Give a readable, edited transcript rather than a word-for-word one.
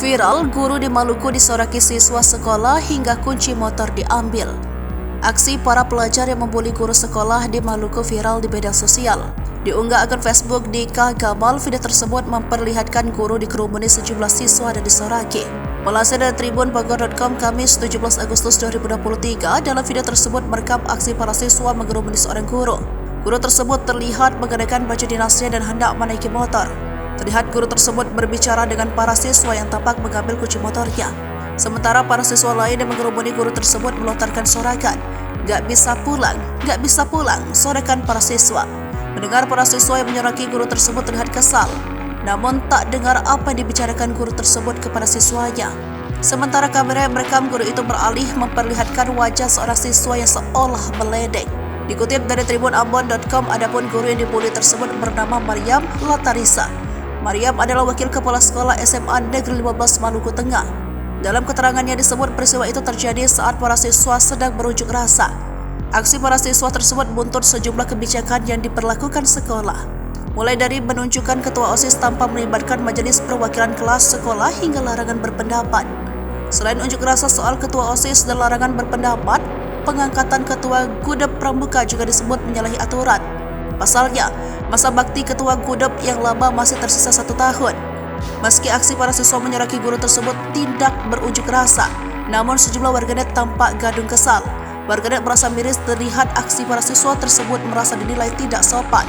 Viral, guru di Maluku disoraki siswa sekolah hingga kunci motor diambil. Aksi para pelajar yang membuli guru sekolah di Maluku viral di media sosial. Diunggah akun Facebook Dika Gamal, video tersebut memperlihatkan guru dikerumuni sejumlah siswa dan disoraki. Melansir dari tribunbogor.com Kamis 17 Agustus 2023, dalam video tersebut merekam aksi para siswa mengerumuni seorang guru. Guru tersebut terlihat mengenakan baju dinasnya dan hendak menaiki motor. Terlihat guru tersebut berbicara dengan para siswa yang tampak mengambil kunci motornya. Sementara para siswa lain yang mengerumuni guru tersebut melontarkan sorakan, "Gak bisa pulang, gak bisa pulang," sorakan para siswa. Mendengar para siswa yang menyoraki guru tersebut terlihat kesal, namun tak dengar apa yang dibicarakan guru tersebut kepada siswanya. Sementara kamera yang merekam guru itu beralih memperlihatkan wajah seorang siswa yang seolah meledek. Dikutip dari tribunambon.com, adapun guru yang dibully tersebut bernama Maryam Latarisa. Maryam adalah wakil kepala sekolah SMA Negeri 15 Maluku Tengah. Dalam keterangannya disebut peristiwa itu terjadi saat para siswa sedang berunjuk rasa. Aksi para siswa tersebut buntut sejumlah kebijakan yang diberlakukan sekolah, mulai dari menunjukkan ketua OSIS tanpa melibatkan majelis perwakilan kelas sekolah hingga larangan berpendapat. Selain unjuk rasa soal ketua OSIS dan larangan berpendapat, pengangkatan ketua Gudep Pramuka juga disebut menyalahi aturan. Pasalnya, masa bakti ketua Gudep yang lama masih tersisa 1 tahun. Meski aksi para siswa menyoraki guru tersebut tidak berunjuk rasa, namun sejumlah warganet tampak gadung kesal. Warganet merasa miris terlihat aksi para siswa tersebut merasa dinilai tidak sopan.